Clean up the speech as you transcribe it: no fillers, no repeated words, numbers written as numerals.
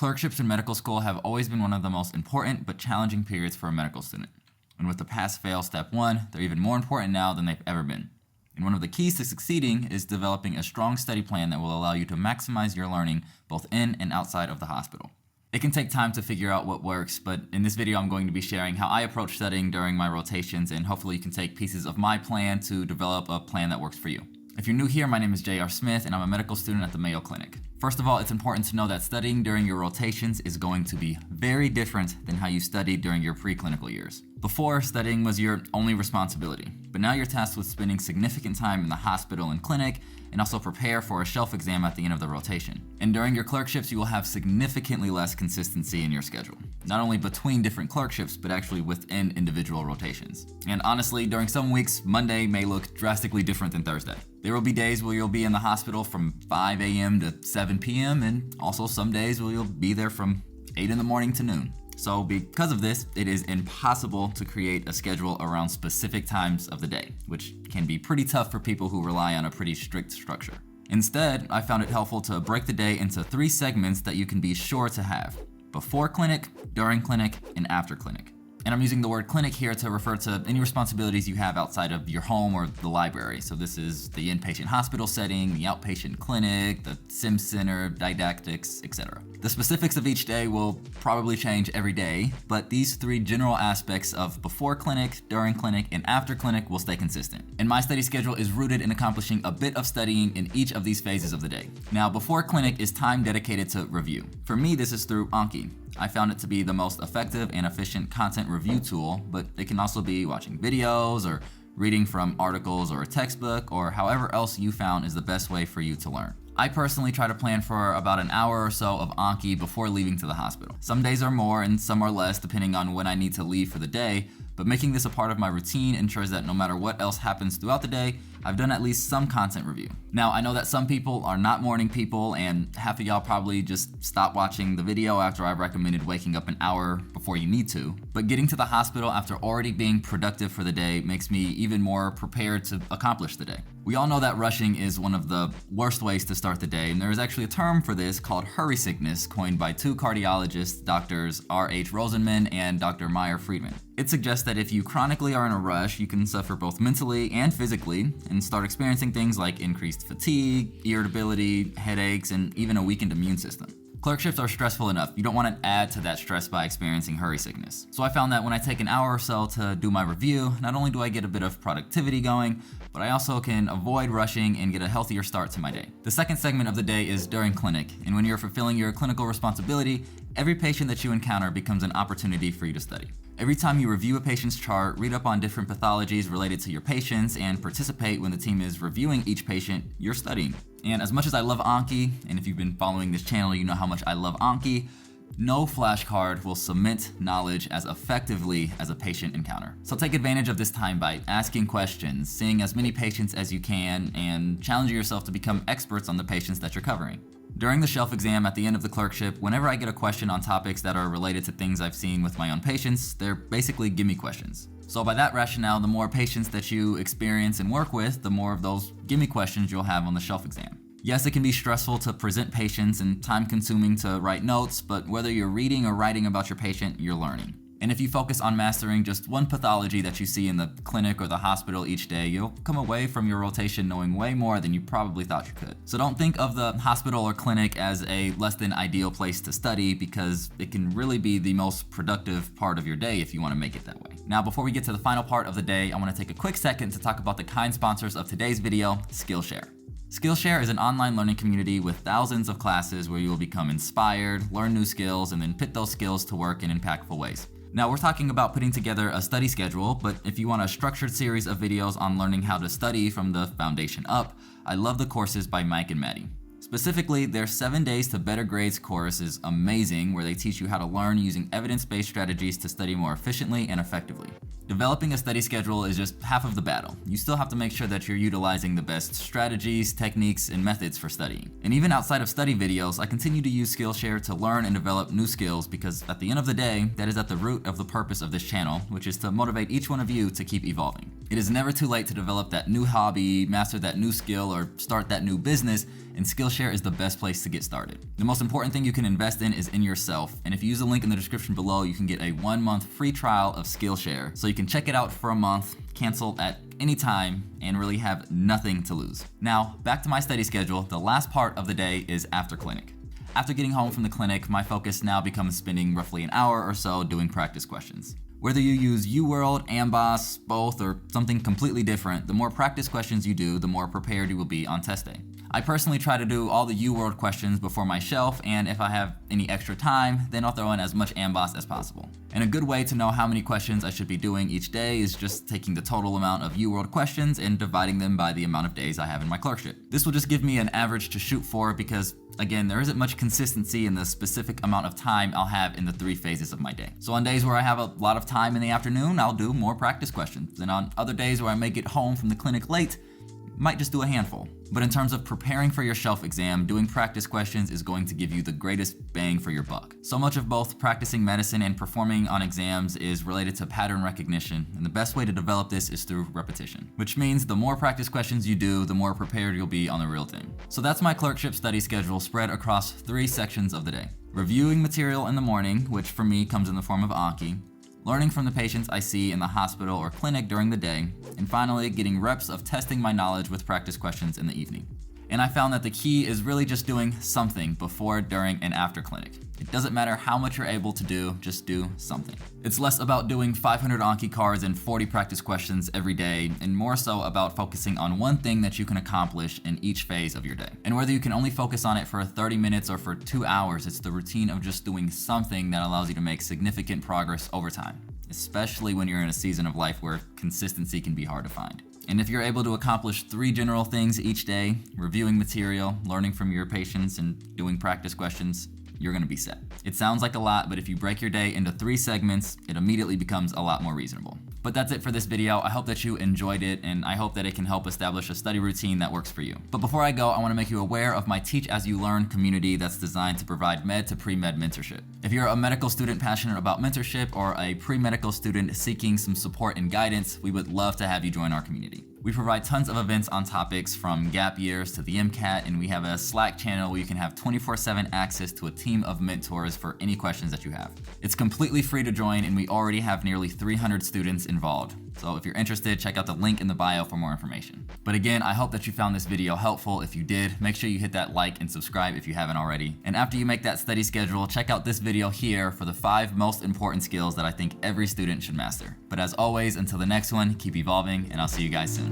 Clerkships in medical school have always been one of the most important but challenging periods for a medical student. And with the pass-fail step 1, they're even more important now than they've ever been. And one of the keys to succeeding is developing a strong study plan that will allow you to maximize your learning both in and outside of the hospital. It can take time to figure out what works, but in this video I'm going to be sharing how I approach studying during my rotations, and hopefully you can take pieces of my plan to develop a plan that works for you. If you're new here, my name is J.R. Smith and I'm a medical student at the Mayo Clinic. First of all, it's important to know that studying during your rotations is going to be very different than how you studied during your preclinical years. Before, studying was your only responsibility, but now you're tasked with spending significant time in the hospital and clinic, and also prepare for a shelf exam at the end of the rotation. And during your clerkships, you will have significantly less consistency in your schedule, not only between different clerkships, but actually within individual rotations. And honestly, during some weeks, Monday may look drastically different than Thursday. There will be days where you'll be in the hospital from 5 a.m. to 7 p.m. and also some days where you'll be there from 8 in the morning to noon. So because of this, it is impossible to create a schedule around specific times of the day, which can be pretty tough for people who rely on a pretty strict structure. Instead, I found it helpful to break the day into 3 segments that you can be sure to have: before clinic, during clinic, and after clinic. And I'm using the word clinic here to refer to any responsibilities you have outside of your home or the library. So this is the inpatient hospital setting, the outpatient clinic, the sim center, didactics, etc. The specifics of each day will probably change every day, but these 3 general aspects of before clinic, during clinic, and after clinic will stay consistent. And my study schedule is rooted in accomplishing a bit of studying in each of these phases of the day. Now, before clinic is time dedicated to review. For me, this is through Anki. I found it to be the most effective and efficient content review tool, but it can also be watching videos or reading from articles or a textbook, or however else you found is the best way for you to learn. I personally try to plan for about an hour or so of Anki before leaving to the hospital. Some days are more and some are less depending on when I need to leave for the day, but making this a part of my routine ensures that no matter what else happens throughout the day, I've done at least some content review. Now, I know that some people are not morning people, and half of y'all probably just stop watching the video after I've recommended waking up an hour before you need to. But getting to the hospital after already being productive for the day makes me even more prepared to accomplish the day. We all know that rushing is one of the worst ways to start the day, and there is actually a term for this called hurry sickness, coined by 2 cardiologists, Drs. R.H. Rosenman and Dr. Meyer Friedman. It suggests that if you chronically are in a rush, you can suffer both mentally and physically and start experiencing things like increased fatigue, irritability, headaches, and even a weakened immune system. Clerkships are stressful enough. You don't want to add to that stress by experiencing hurry sickness. So I found that when I take an hour or so to do my review, not only do I get a bit of productivity going, but I also can avoid rushing and get a healthier start to my day. The second segment of the day is during clinic, and when you're fulfilling your clinical responsibility, every patient that you encounter becomes an opportunity for you to study. Every time you review a patient's chart, read up on different pathologies related to your patients, and participate when the team is reviewing each patient, you're studying. And as much as I love Anki, and if you've been following this channel, you know how much I love Anki, no flashcard will cement knowledge as effectively as a patient encounter. So take advantage of this time by asking questions, seeing as many patients as you can, and challenging yourself to become experts on the patients that you're covering. During the shelf exam at the end of the clerkship, whenever I get a question on topics that are related to things I've seen with my own patients, they're basically gimme questions. So by that rationale, the more patients that you experience and work with, the more of those gimme questions you'll have on the shelf exam. Yes, it can be stressful to present patients and time-consuming to write notes, but whether you're reading or writing about your patient, you're learning. And if you focus on mastering just one pathology that you see in the clinic or the hospital each day, you'll come away from your rotation knowing way more than you probably thought you could. So don't think of the hospital or clinic as a less than ideal place to study, because it can really be the most productive part of your day if you want to make it that way. Now, before we get to the final part of the day, I want to take a quick second to talk about the kind sponsors of today's video, Skillshare. Skillshare is an online learning community with thousands of classes where you will become inspired, learn new skills, and then put those skills to work in impactful ways. Now, we're talking about putting together a study schedule, but if you want a structured series of videos on learning how to study from the foundation up, I love the courses by Mike and Maddie. Specifically, their 7 Days to Better Grades course is amazing, where they teach you how to learn using evidence-based strategies to study more efficiently and effectively. Developing a study schedule is just half of the battle. You still have to make sure that you're utilizing the best strategies, techniques, and methods for studying. And even outside of study videos, I continue to use Skillshare to learn and develop new skills, because at the end of the day, that is at the root of the purpose of this channel, which is to motivate each one of you to keep evolving. It is never too late to develop that new hobby, master that new skill, or start that new business, and Skillshare is the best place to get started. The most important thing you can invest in is in yourself, and if you use the link in the description below, you can get a 1-month free trial of Skillshare, so you can check it out for a month, cancel at any time, and really have nothing to lose. Now, back to my study schedule. The last part of the day is after clinic. After getting home from the clinic, my focus now becomes spending roughly an hour or so doing practice questions. Whether you use UWorld, Amboss, both, or something completely different, the more practice questions you do, the more prepared you will be on test day. I personally try to do all the UWorld questions before my shelf, and if I have any extra time, then I'll throw in as much Amboss as possible. And a good way to know how many questions I should be doing each day is just taking the total amount of UWorld questions and dividing them by the amount of days I have in my clerkship. This will just give me an average to shoot for because, again, there isn't much consistency in the specific amount of time I'll have in the 3 phases of my day. So on days where I have a lot of time in the afternoon, I'll do more practice questions. And on other days where I may get home from the clinic late, might just do a handful. But in terms of preparing for your shelf exam, doing practice questions is going to give you the greatest bang for your buck. So much of both practicing medicine and performing on exams is related to pattern recognition, and the best way to develop this is through repetition, which means the more practice questions you do, the more prepared you'll be on the real thing. So that's my clerkship study schedule spread across 3 sections of the day. Reviewing material in the morning, which for me comes in the form of Anki, learning from the patients I see in the hospital or clinic during the day, and finally getting reps of testing my knowledge with practice questions in the evening. And I found that the key is really just doing something before, during, and after clinic. It doesn't matter how much you're able to do, just do something. It's less about doing 500 Anki cards and 40 practice questions every day, and more so about focusing on one thing that you can accomplish in each phase of your day. And whether you can only focus on it for 30 minutes or for 2 hours, it's the routine of just doing something that allows you to make significant progress over time, especially when you're in a season of life where consistency can be hard to find. And if you're able to accomplish 3 general things each day, reviewing material, learning from your patients, and doing practice questions, you're gonna be set. It sounds like a lot, but if you break your day into 3 segments, it immediately becomes a lot more reasonable. But that's it for this video. I hope that you enjoyed it, and I hope that it can help establish a study routine that works for you. But before I go, I wanna make you aware of my Teach As You Learn community that's designed to provide med to pre-med mentorship. If you're a medical student passionate about mentorship or a pre-medical student seeking some support and guidance, we would love to have you join our community. We provide tons of events on topics from gap years to the MCAT, and we have a Slack channel where you can have 24/7 access to a team of mentors for any questions that you have. It's completely free to join, and we already have nearly 300 students involved. So if you're interested, check out the link in the bio for more information. But again, I hope that you found this video helpful. If you did, make sure you hit that like and subscribe if you haven't already. And after you make that study schedule, check out this video here for the 5 most important skills that I think every student should master. But as always, until the next one, keep evolving, and I'll see you guys soon.